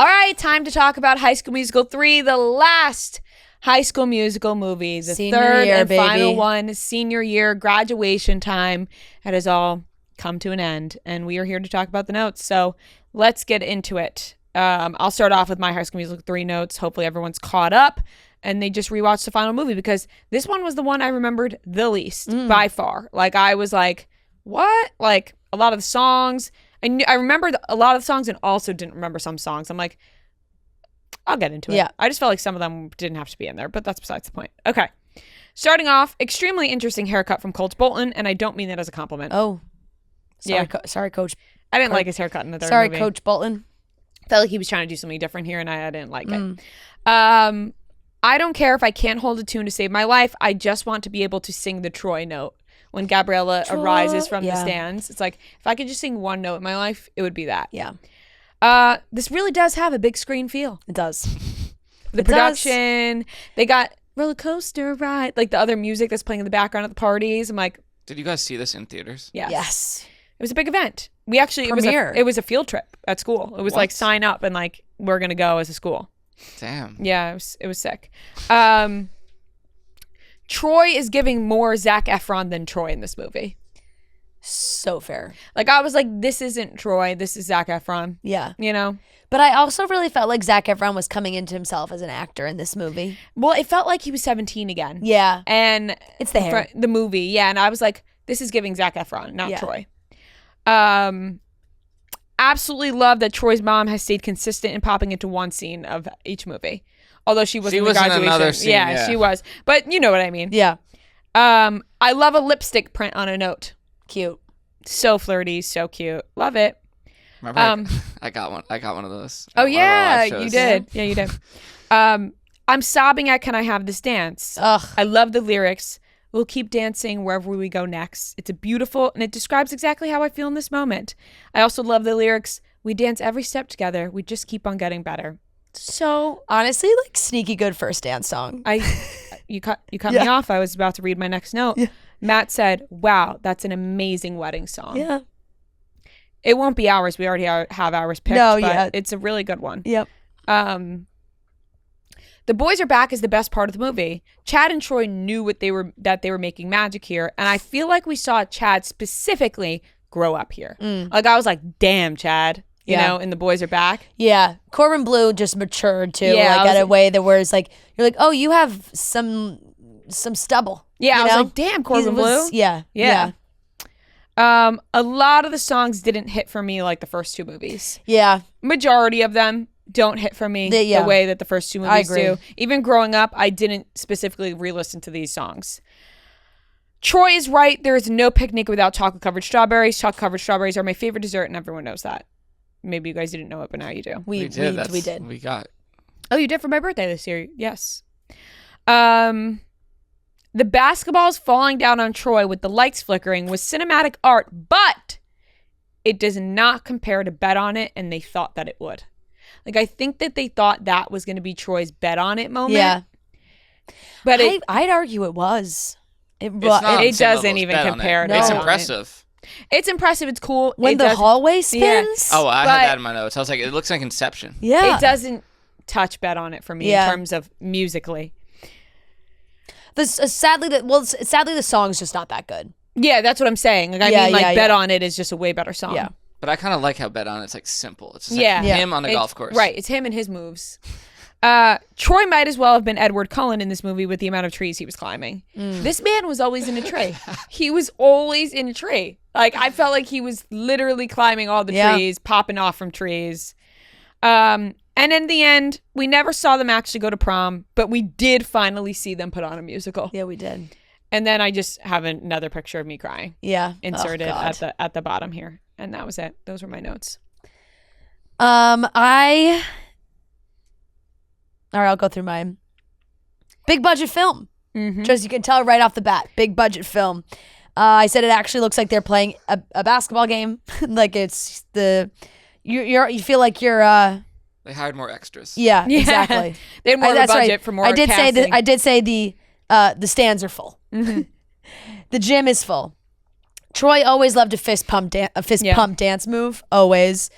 All right, time to talk about High School Musical 3, the last High School Musical movie. The senior third year, and baby. final one, senior year, graduation time. It has all come to an end, and we are here to talk about the notes. So let's get into it. I'll start off with my High School Musical 3 notes. Hopefully everyone's caught up and they just rewatched the final movie, because this one was the one I remembered the least by far. Like, I was like, what? Like, a lot of the songs, I remembered a lot of the songs and also didn't remember some songs. I'm like, I'll get into it. Yeah. I just felt like some of them didn't have to be in there, but that's besides the point. Okay. Starting off, extremely interesting haircut from Coach Bolton, and I don't mean that as a compliment. Oh, sorry, Yeah. sorry, Coach. I didn't like his haircut in the third Sorry, movie. Coach Bolton. Felt like he was trying to do something different here, and I didn't like it. I don't care if I can't hold a tune to save my life. I just want to be able to sing the Troy note when Gabriella arises from the stands. It's like, if I could just sing one note in my life, it would be that. Yeah. This really does have a big screen feel. It does. The production, they got roller coaster ride, like the other music that's playing in the background at the parties. I'm like, did you guys see this in theaters? Yes. It was a big event. We actually, Premiere. it was a field trip at school. It was like, sign up and like, we're going to go as a school. Damn. Yeah, it was sick. Troy is giving more Zac Efron than Troy in this movie. So fair. Like, I was like, this isn't Troy, this is Zac Efron. Yeah. You know? But I also really felt like Zac Efron was coming into himself as an actor in this movie. Well, it felt like he was 17 again. Yeah. And it's the hair. The movie, yeah. And I was like, this is giving Zac Efron, not Troy. Absolutely love that Troy's mom has stayed consistent in popping into one scene of each movie. Although she was in the graduation. Another scene, yeah, she was. But you know what I mean. Yeah. I love a lipstick print on a note. Cute. So flirty, so cute. Love it. Remember, I got one of those. Oh yeah, you did. Yeah, you did. I'm sobbing at Can I Have This Dance? Ugh. I love the lyrics. We'll keep dancing wherever we go next. It's a beautiful, and it describes exactly how I feel in this moment. I also love the lyrics. We dance every step together. We just keep on getting better. So honestly, like, sneaky good first dance song. You cut me off. I was about to read my next note. Yeah. Matt said, "Wow, that's an amazing wedding song." Yeah. It won't be ours. We already have ours picked. No, but yeah. It's a really good one. Yep. The boys are back is the best part of the movie. Chad and Troy knew that they were making magic here, and I feel like we saw Chad specifically grow up here. Like, I was like, damn, Chad, you know, and the boys are back. Yeah. Corbin Blue just matured too, Yeah, like, at a way that where it's like, you're like, oh, you have some stubble. Yeah, I was know? like, damn, Corbin Blue. Yeah. A lot of the songs didn't hit for me like the first two movies. Yeah. Majority of them don't hit for me the way that the first two movies do. Even growing up, I didn't specifically re-listen to these songs. Troy is right. There is no picnic without chocolate-covered strawberries. Chocolate-covered strawberries are my favorite dessert, and everyone knows that. Maybe you guys didn't know it, but now you do. We did. We got. Oh, you did for my birthday this year. Yes. The basketballs falling down on Troy with the lights flickering was cinematic art, but it does not compare to Bet on It, and they thought that it would. Like, I think that they thought that was going to be Troy's Bet on It moment. Yeah. But I'd argue it was. It doesn't even compare. No. It's impressive. It's impressive. It's cool. When the hallway spins? Yeah. Oh, I had that in my notes. I was like, it looks like Inception. Yeah. It doesn't touch Bet on It for me in terms of musically. Sadly, the song's just not that good. Yeah, that's what I'm saying. Like, I mean, Bet on It is just a way better song. Yeah. But I kind of like how Bet on It's like simple. It's just like him on the golf course. Right. It's him and his moves. Troy might as well have been Edward Cullen in this movie with the amount of trees he was climbing. This man was always in a tree. He was always in a tree. Like, I felt like he was literally climbing all the trees, popping off from trees. And in the end, we never saw them actually go to prom, but we did finally see them put on a musical. Yeah, we did. And then I just have another picture of me crying. Yeah. Inserted at the bottom here. And that was it. Those were my notes. All right, I'll go through mine. Big budget film. Just, you can tell right off the bat, big budget film. I said it actually looks like they're playing a basketball game. Like, it's you feel like you're they hired more extras. Yeah, exactly. They had more of a budget for more casting. I did say the stands are full. The gym is full. Troy always loved a fist pump dance move, always.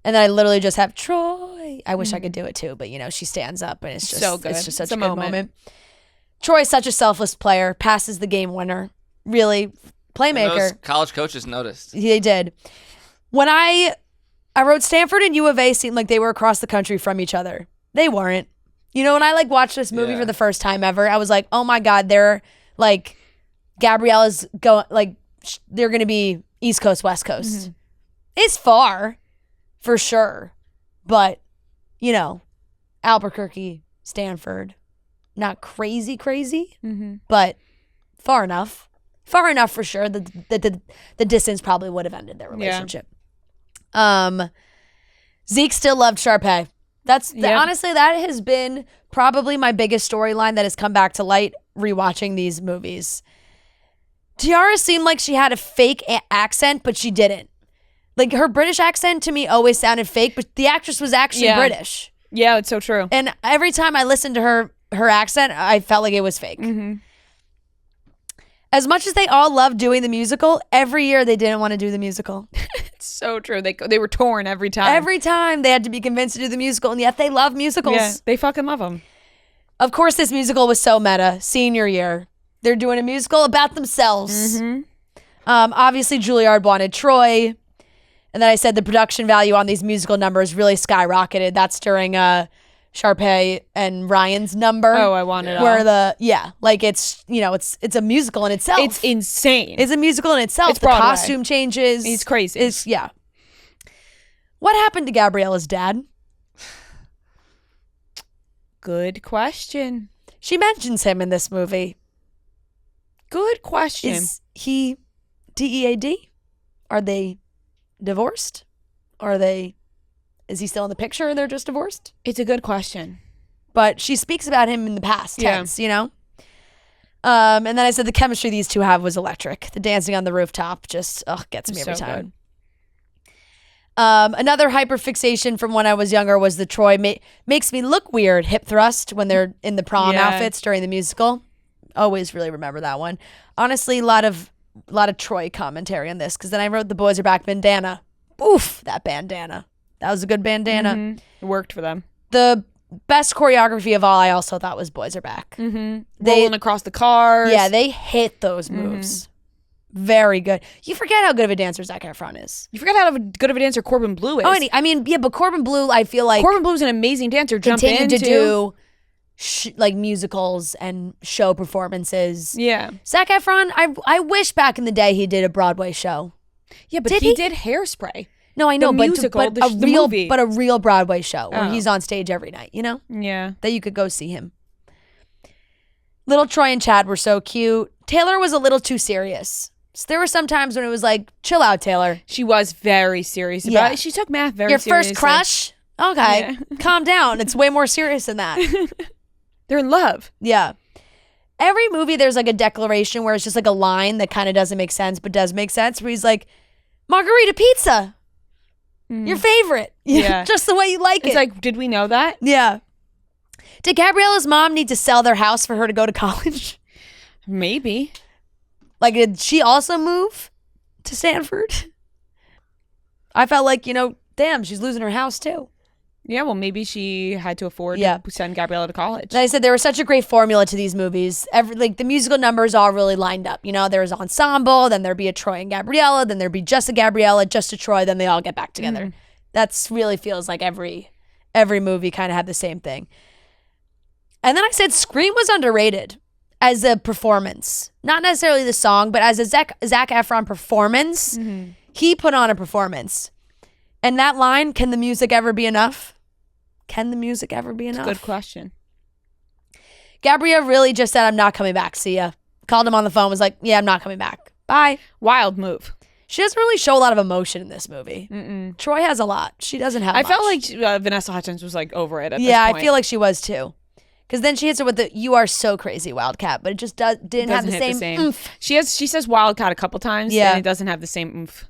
And then I literally just have Troy Troy. I wish I could do it too, but she stands up and it's just so good. It's just such a good moment. Troy is such a selfless player, passes the game winner. Really, playmaker. And those college coaches noticed. They did. When I wrote Stanford and U of A seemed like they were across the country from each other. They weren't. When I watched this movie for the first time ever, I was like, oh my God, they're Gabriella's going, they're going to be East Coast, West Coast. Mm-hmm. It's far, for sure. But, Albuquerque, Stanford, not crazy, but far enough. Far enough for sure that the distance probably would have ended their relationship. Yeah. Zeke still loved Sharpay. Honestly, that has been probably my biggest storyline that has come back to light rewatching these movies. Tiara seemed like she had a fake accent, but she didn't. Her British accent to me always sounded fake, but the actress was actually British. Yeah, it's so true. And every time I listened to her accent, I felt like it was fake. Mm-hmm. As much as they all loved doing the musical, every year they didn't want to do the musical. It's so true. They were torn every time. Every time they had to be convinced to do the musical, and yet they love musicals. Yeah, they fucking love them. Of course, this musical was so meta. Senior year. They're doing a musical about themselves. Mm-hmm. Obviously, Juilliard wanted Troy. And then I said the production value on these musical numbers really skyrocketed. That's during Sharpay and Ryan's number. Oh, I want it all. Where it's a musical in itself. It's insane. It's a musical in itself. It's the Broadway. Costume changes. It's crazy. What happened to Gabriella's dad? Good question. She mentions him in this movie. Good question. Is he DEAD? Are they divorced? Is he still in the picture and they're just divorced? It's a good question. But she speaks about him in the past tense, And then I said the chemistry these two have was electric. The dancing on the rooftop just gets me every time. Good. Another hyperfixation from when I was younger was the Troy makes me look weird hip thrust when they're in the prom outfits during the musical. Always really remember that one. Honestly, a lot of Troy commentary on this because then I wrote the boys are back bandana. Oof, that bandana. That was a good bandana. Mm-hmm. It worked for them. The best choreography of all I also thought was boys are back. Mm-hmm. Rolling across the cars. Yeah, they hit those moves. Mm-hmm. Very good. You forget how good of a dancer Zac Efron is. You forget how good of a dancer Corbin Bleu is. Oh, but Corbin Bleu, I feel like Corbin Bleu's an amazing dancer. Continued to do musicals and show performances. Yeah. Zac Efron, I wish back in the day he did a Broadway show. Yeah, but he did Hairspray. No, I know, the musical, but the movie. But a real Broadway show where he's on stage every night, Yeah. That you could go see him. Little Troy and Chad were so cute. Taylor was a little too serious. So there were some times when it was like, chill out, Taylor. She was very serious about it. She took math very seriously. Your first crush? Okay. Yeah. Calm down. It's way more serious than that. They're in love. Yeah. Every movie there's a declaration where it's just a line that kind of doesn't make sense but does make sense, where he's like, margarita pizza. Your favorite. Yeah. Just the way you like it. It's like, did we know that? Yeah. Did Gabriella's mom need to sell their house for her to go to college? Maybe. Did she also move to Stanford? I felt like, damn, she's losing her house too. Yeah, well, maybe she had to afford to send Gabriella to college. And I said there was such a great formula to these movies. The musical numbers all really lined up. There was ensemble, then there'd be a Troy and Gabriella, then there'd be just a Gabriella, just a Troy, then they all get back together. Mm-hmm. That's really feels like every movie kind of had the same thing. And then I said Scream was underrated as a performance. Not necessarily the song, but as a Zac Efron performance, he put on a performance. And that line, can the music ever be enough? Can the music ever be enough? Good question. Gabriella really just said, I'm not coming back. See ya. Called him on the phone, was like, yeah, I'm not coming back. Bye. Wild move. She doesn't really show a lot of emotion in this movie. Mm-mm. Troy has a lot. She doesn't have much. I felt like Vanessa Hudgens was over it at this point. Yeah, I feel like she was too. Because then she hits her with the "You are so crazy, Wildcat," but it just didn't have the same oomph. She says Wildcat a couple times, and it doesn't have the same oomph.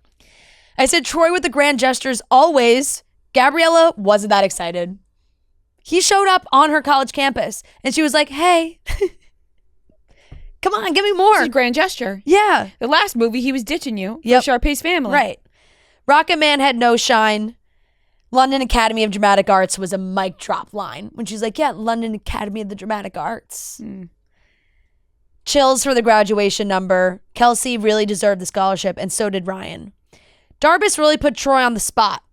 I said Troy with the grand gestures always. Gabriella wasn't that excited. He showed up on her college campus, and she was like, "Hey, come on, give me more." This is a grand gesture. Yeah. The last movie, he was ditching you for Sharpay's family. Right. Rocket Man had no shine. London Academy of Dramatic Arts was a mic drop line when she's like, yeah, London Academy of the Dramatic Arts. Chills for the graduation number. Kelsey really deserved the scholarship, and so did Ryan. Darbus really put Troy on the spot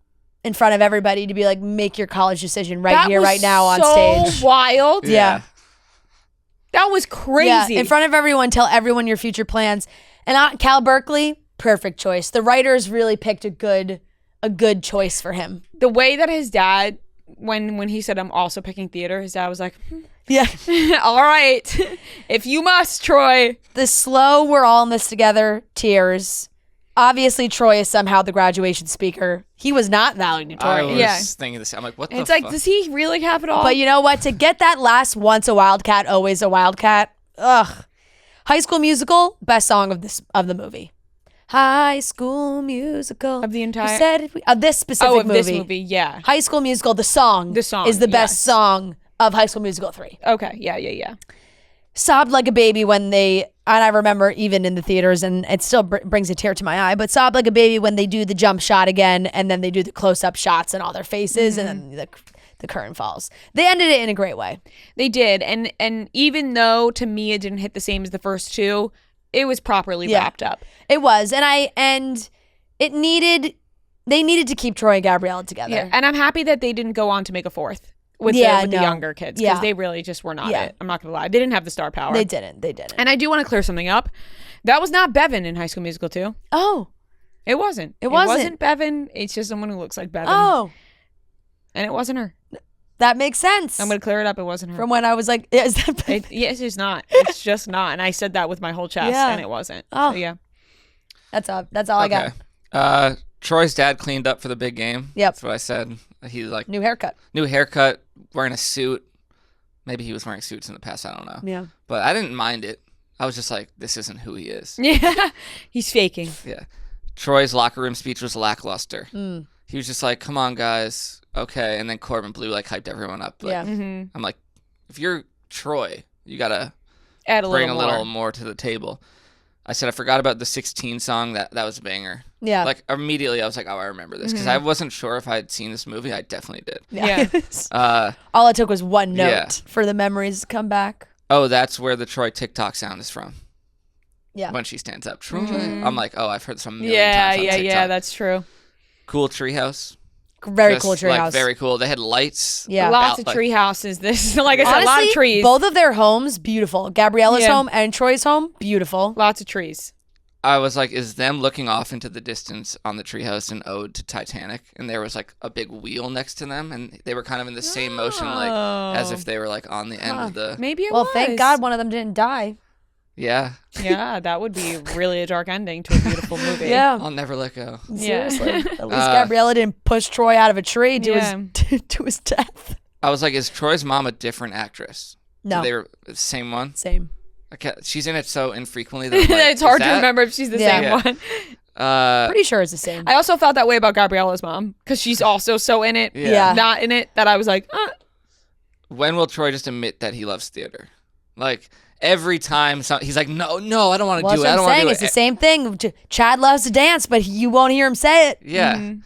in front of everybody to be like, make your college decision right here, right now on stage. So wild. Yeah. That was crazy. Yeah, in front of everyone, tell everyone your future plans. And Cal Berkeley, perfect choice. The writers really picked a good choice for him. The way that his dad, when he said, I'm also picking theater, his dad was like, yeah. All right. If you must, Troy. The slow, we're all in this together, tears. Obviously, Troy is somehow the graduation speaker. He was not valedictorian. I was thinking this. I'm like, what the fuck? It's like, does he really have it all? But you know what? To get that last once a Wildcat, always a Wildcat. Ugh. High School Musical, best song of the movie. High School Musical. Of the entire... Of this specific movie. This movie, yeah. High School Musical, the song is the best song of High School Musical 3. Okay, yeah. Sobbed like a baby when they... And I remember even in the theaters, and it still brings a tear to my eye, but sobbed like a baby when they do the jump shot again, and then they do the close-up shots and all their faces, and then the curtain falls. They ended it in a great way. They did, and even though to me it didn't hit the same as the first two, it was properly wrapped up. It was, and they needed to keep Troy and Gabriella together. Yeah, and I'm happy that they didn't go on to make a fourth. With the younger kids, because they really just were not it. I'm not gonna lie, they didn't have the star power. They didn't. And I do want to clear something up. That was not Bevan in High School Musical 2. Oh, it wasn't. It wasn't Bevan. It's just someone who looks like Bevan. Oh, and it wasn't her. That makes sense. I'm gonna clear it up. It wasn't her. From when I was like, is that Bevan? Yes, it's not. It's just not. And I said that with my whole chest, and it wasn't. Oh, so, yeah. That's all I got. Troy's dad cleaned up for the big game. Yep. That's what I said. He's like new haircut, wearing a suit. Maybe he was wearing suits in the past. I don't know. Yeah. But I didn't mind it. I was just like, this isn't who he is. Yeah. He's faking. Yeah. Troy's locker room speech was lackluster. He was just like, come on, guys. Okay. And then Corbin Blue hyped everyone up. Like, I'm like, if you're Troy, you got to bring a little more to the table. I said I forgot about the 16 song. That was a banger. Yeah. Like immediately I was like, oh, I remember this. Because I wasn't sure if I had seen this movie. I definitely did. Yeah. All it took was one note for the memories to come back. Oh, that's where the Troy TikTok sound is from. Yeah. When she stands up. Troy. I'm like, oh, I've heard this a million times on TikTok. Yeah, that's true. Cool treehouse. Very cool treehouse. Very cool. They had lights. Yeah. Lots of tree houses. This, like I said, honestly, a lot of trees. Both of their homes, beautiful. Gabriella's home and Troy's home, beautiful. Lots of trees. I was like, is them looking off into the distance on the treehouse an ode to Titanic? And there was a big wheel next to them, and they were kind of in the same motion, as if they were on the end of the. Maybe it was. Well, thank God one of them didn't die. Yeah. Yeah, that would be really a dark ending to a beautiful movie. Yeah. I'll never let go. Seriously. At least Gabriella didn't push Troy out of a tree to his death. I was like, is Troy's mom a different actress? No. They were the same one? Same. She's in it so infrequently that it's hard to remember if she's the same one. Pretty sure it's the same. I also felt that way about Gabriella's mom because she's also so in it, not in it, that I was like, When will Troy just admit that he loves theater? Every time he's like, no, I don't want to do it. I don't want to do it. It's the same thing. Chad loves to dance, but you won't hear him say it. Yeah.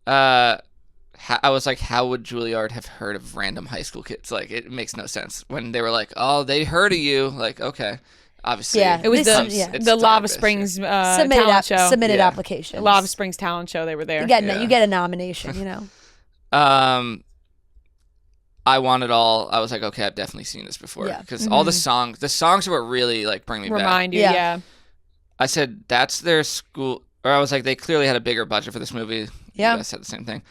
I was like, how would Juilliard have heard of random high school kids? It makes no sense. When they were like, oh, they heard of you. Okay. Obviously. Yeah. It was the Lava Springs talent show. Submitted application. Lava Springs talent show. They were there. You get a nomination, I want it all. I was like, okay, I've definitely seen this before. Because all the songs are what really bring me back. Remind you, yeah. I said, that's their school. Or I was like, they clearly had a bigger budget for this movie. Yeah. I said the same thing.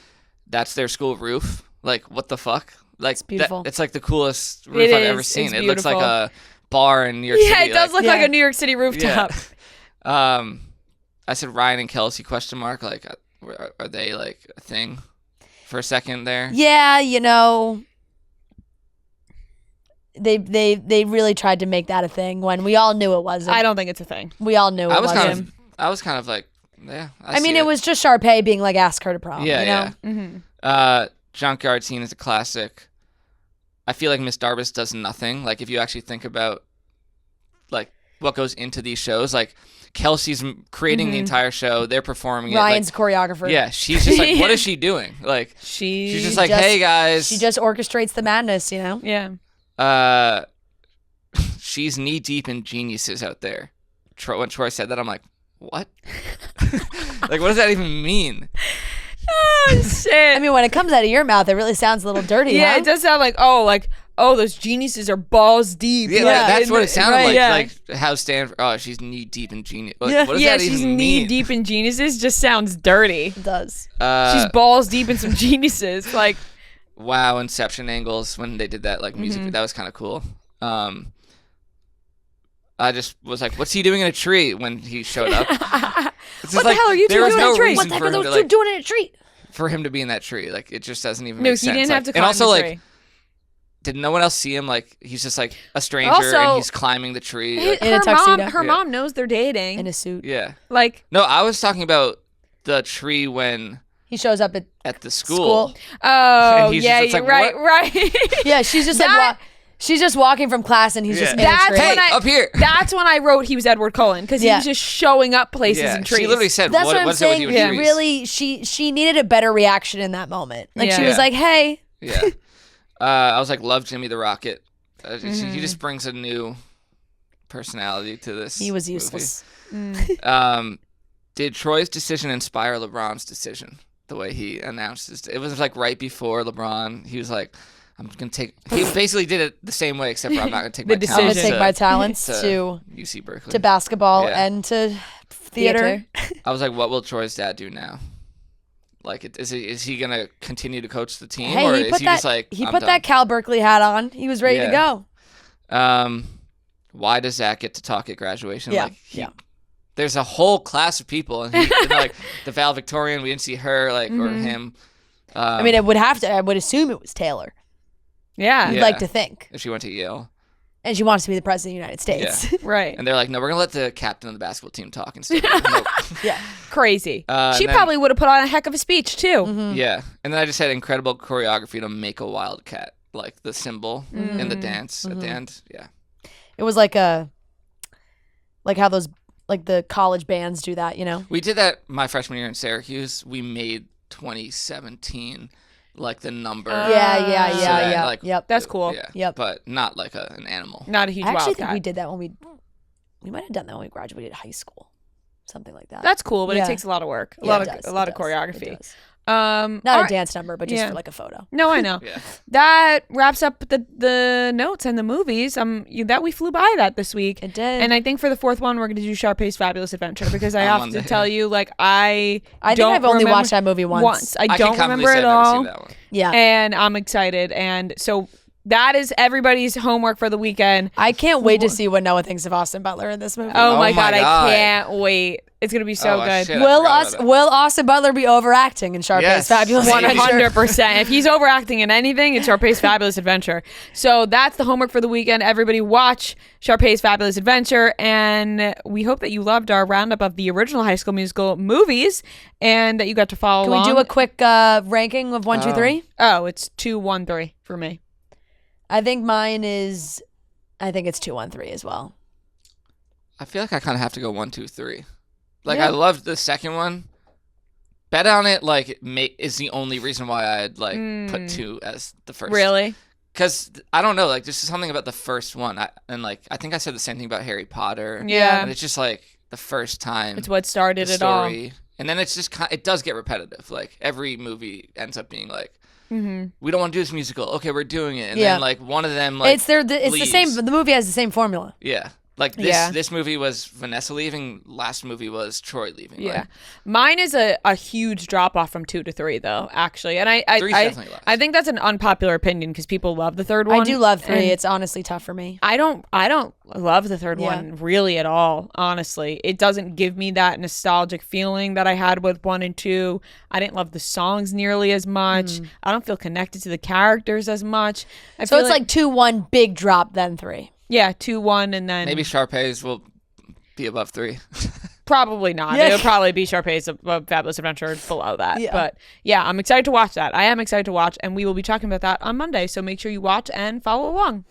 That's their school roof. What the fuck? It's beautiful. It's the coolest roof I've ever seen. It looks like a bar in New York City. Yeah, it does look like a New York City rooftop. Yeah. I said Ryan and Kelsey ? Are they a thing for a second there? Yeah, They really tried to make that a thing when we all knew it wasn't. I don't think it's a thing. We all knew it wasn't. I was kind of like, yeah. It was just Sharpay being like, ask her to prom. Yeah, you know? yeah. Junkyard Scene is a classic. I feel like Miss Darbus does nothing. If you actually think about, what goes into these shows. Like Kelsey's creating the entire show. They're performing Ryan's it. choreographer. Yeah, she's just like, what is she doing? Like she's just like, hey guys. She just orchestrates the madness, you know? Yeah. She's knee deep in geniuses out there. When Troy said that, I'm like, what? Like, what does that even mean? Oh shit. I mean, when it comes out of your mouth, it really sounds a little dirty. Yeah, huh? it does sound like those geniuses are balls deep. Yeah, like, that's what it sounded right, like. yeah. Like how Stanford. Oh, she's knee deep in genius. Like, Yeah, what does yeah, that she's even knee mean? deep in geniuses. Just sounds dirty. It does. She's balls deep in some geniuses. Like, wow, Inception angles when they did that, like music. That was kind of cool. I just was like, what's he doing in a tree when he showed up? What the hell are you two doing in a tree? What the heck are those two doing in a tree? For him to be in that tree, like it just doesn't even no, make sense. he didn't have to climb and also, the tree. like, did no one else see him? Like he's just like a stranger Also, and he's climbing the tree. Like, in a tuxedo. Her mom knows they're dating. In a suit. yeah. Like, No, I was talking about the tree when He shows up at the school. oh And he's yeah, just- it's like, right. Yeah, she's just like she's just walking from class and he's just in a That's tree. Hey, when up here. That's when I wrote he was Edward Cullen because he was just showing up places Yeah, in trees. she literally said, That's what I'm what's it with saying. you He and trees? really, she needed a better reaction in that moment. Like she was Yeah. like, "Hey." Yeah. I was like, love Jimmy the Rocket. He just brings a new personality to this. He was movie. useless. Did Troy's decision inspire LeBron's decision? The way he announced it was like right before LeBron. He was like, I'm gonna take. He basically did it the same way, except for I'm not gonna take my I'm gonna talents. take my talents to to UC Berkeley. to basketball Yeah. and to theater. I was like, what will Troy's dad do now? Like, is he gonna continue to coach the team, or Hey, is he just like he I'm put done? that Cal Berkeley hat on. He was ready to Yeah. go. Why does Zach get to talk at graduation? Yeah, Like, yeah. There's a whole class of people, and like the valedictorian, we didn't see her, like, or him. I mean, it would have to. I would assume it was Taylor. Yeah. You'd Yeah. like to think, if she went to Yale. and she wants to be the president of the United States. Yeah. Right. And they're like, no, we're gonna let the captain of the basketball team talk instead. Nope. Yeah. Crazy. she and then- probably would have put on a heck of a speech too. Yeah, and then I just had incredible choreography to make a wildcat, like the symbol in the dance at the end. Yeah, It was like how those like the college bands do that, you know? we did that my freshman year in Syracuse. We made 2017 like the number. Yeah. Like, Yep. That's cool. Yeah, Yep. but not like an animal. Not a huge I actually wildcat. think we did that when we might have done that when we graduated high school, something like that. That's cool, but Yeah. it takes a lot of work, a Yeah, lot it of does, a lot it of does, choreography. it does. Not Not a dance number, but just yeah. for like a photo. No, I know. Yeah. That wraps up the notes and the movies. That we flew by that this week. It did. And I think for the fourth one, we're going to do Sharpay's Fabulous Adventure because I On have Monday. to tell you, like, I think don't I've only remember- watched that movie once. I I don't can confidently remember say it I've never all. seen that one. Yeah. And I'm excited. And so that is everybody's homework for the weekend. I can't wait to see what Noah thinks of Austin Butler in this movie. Oh, my my God, I God. can't wait. It's going to be so Oh, good. shit, I forgot about that. Will Austin Butler be overacting in Sharpay's Yes. Fabulous Adventure? 100%. If he's overacting in anything, it's Sharpay's Fabulous Adventure. So that's the homework for the weekend. Everybody watch Sharpay's Fabulous Adventure. And we hope that you loved our roundup of the original High School Musical movies and that you got to follow Can along. we do a quick ranking of 1, 2, 3? Oh, it's 2, 1, 3 for me. I think it's 2, 1, 3 as well. I feel like I kind of have to go 1, 2, 3. Like Yeah. I loved the second one. Bet on it. Like is the only reason why I'd like put 2 as the first. Really? Because I don't know. Like there's something about the first one. I think I said the same thing about Harry Potter. Yeah. And it's just like the first time. It's what started the it all. story. And then it's just it does get repetitive. Like every movie ends up being like, we don't want to do this musical. Okay, we're doing it. And Yeah. then like one of them like It's the same. The movie has the same formula. Yeah. Like this Yeah. this movie was Vanessa leaving. Last movie was Troy leaving. Yeah. Like, Mine is a huge drop off from 2 to 3 though, actually. And Three's definitely less. I think that's an unpopular opinion because people love the third one. I do love 3. and It's honestly tough for me. I don't love the third Yeah. one really at all, honestly. It doesn't give me that nostalgic feeling that I had with 1 and 2. I didn't love the songs nearly as much. I don't feel connected to the characters as much. I So feel it's like 2, 1, big drop, then 3. yeah, 2, 1, and then maybe Sharpay's will be above 3. probably not. Yeah. It would probably be Sharpay's Fabulous Adventure below that. Yeah. But yeah, I'm excited to watch that. I am excited to watch, and we will be talking about that on Monday. So make sure you watch and follow along.